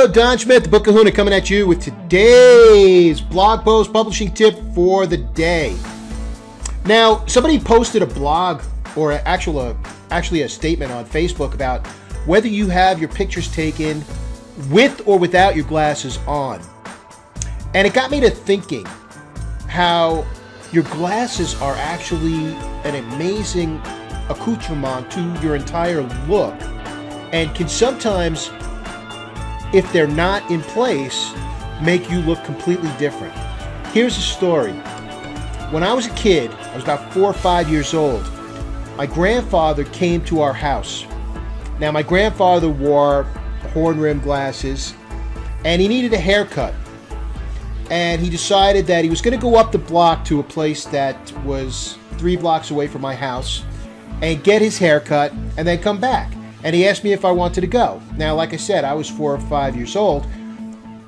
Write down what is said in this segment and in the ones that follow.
Hello, Don Schmidt, the Book Kahuna, coming at you with today's blog post publishing tip for the day. Now, somebody posted a blog or actually a statement on Facebook about whether you have your pictures taken with or without your glasses on. And it got me to thinking how your glasses are actually an amazing accoutrement to your entire look and can sometimes, if they're not in place, make you look completely different. Here's a story. When I was a kid, I was about 4 or 5 years old, my grandfather came to our house. Now, my grandfather wore horn-rimmed glasses, and he needed a haircut. And he decided that he was going to go up the block to a place that was 3 blocks away from my house and get his haircut and then come back. And he asked me if I wanted to go. Now, like I said, I was 4 or 5 years old.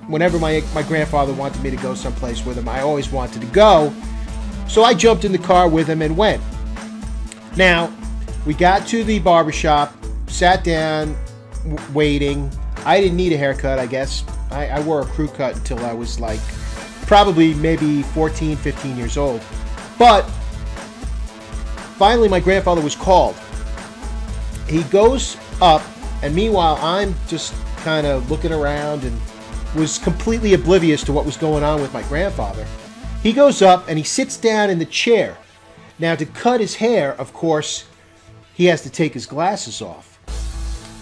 Whenever my grandfather wanted me to go someplace with him, I always wanted to go. So I jumped in the car with him and went. Now, we got to the barbershop, sat down, waiting. I didn't need a haircut, I guess. I wore a crew cut until I was like probably maybe 14, 15 years old. But finally my grandfather was called. He goes up, and meanwhile I'm just kind of looking around and was completely oblivious to what was going on with my grandfather. He goes up and he sits down in the chair. Now, to cut his hair, of course, he has to take his glasses off.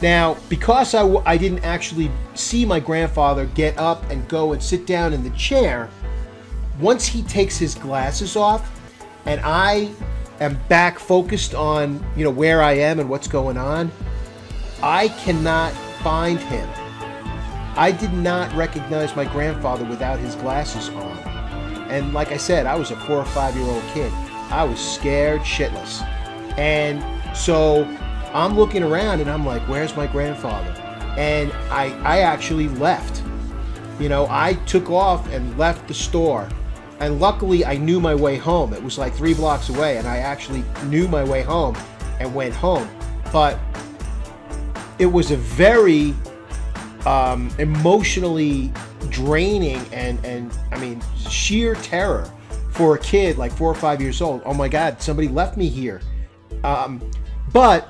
Now, because I didn't actually see my grandfather get up and go and sit down in the chair, once he takes his glasses off and I am back focused on, where I am and what's going on, I cannot find him. I did not recognize my grandfather without his glasses on. And like I said, I was a 4 or 5 year old kid. I was scared shitless. And so I'm looking around and I'm like, where's my grandfather? And I actually left. I took off and left the store. And luckily I knew my way home. It was like 3 blocks away, and I actually knew my way home and went home. But it was a very emotionally draining and I mean sheer terror for a kid like 4 or 5 years old. Oh my God, somebody left me here. But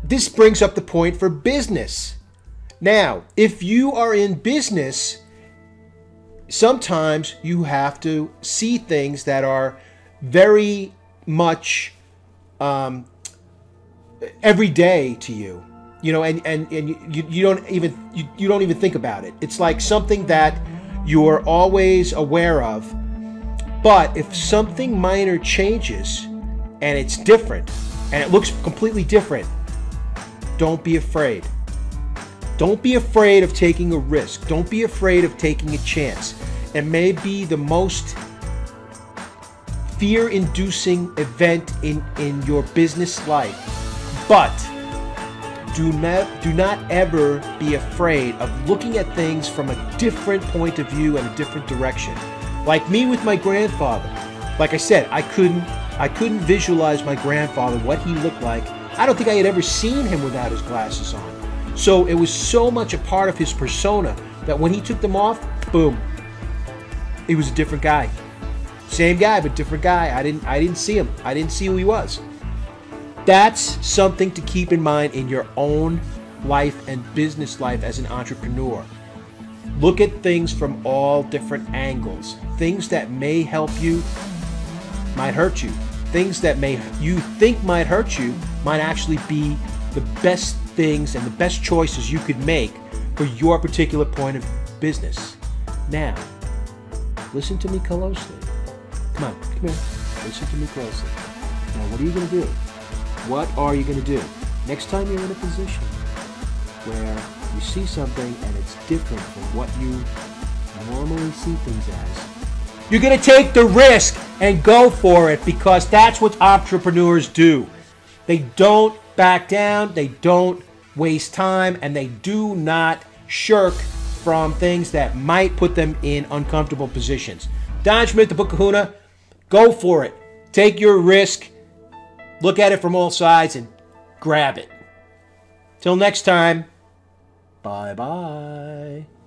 this brings up the point for business. Now, if you are in business, sometimes you have to see things that are very much every day to you, and you don't even think about it. It's like something that you're always aware of. But if something minor changes and it's different and it looks completely different, don't be afraid. Don't be afraid of taking a risk. Don't be afraid of taking a chance. It may be the most fear-inducing event in your business life, but do not ever be afraid of looking at things from a different point of view and a different direction. Like me with my grandfather. Like I said, I couldn't visualize my grandfather, what he looked like. I don't think I had ever seen him without his glasses on. So it was so much a part of his persona that when he took them off, boom, he was a different guy. Same guy, but different guy. I didn't see him. I didn't see who he was. That's something to keep in mind in your own life and business life as an entrepreneur. Look at things from all different angles. Things that may help you might hurt you. Things that you think might hurt you might actually be the best things and the best choices you could make for your particular point of business. Now, listen to me closely. Come here. Listen to me closely. Now, what are you going to do? What are you going to do? Next time you're in a position where you see something and it's different from what you normally see things as, you're going to take the risk and go for it, because that's what entrepreneurs do. They don't back down, they don't waste time, and they do not shirk from things that might put them in uncomfortable positions. Don Schmidt, the Book Kahuna, go for it. Take your risk, look at it from all sides, and grab it. Till next time, bye. Bye bye.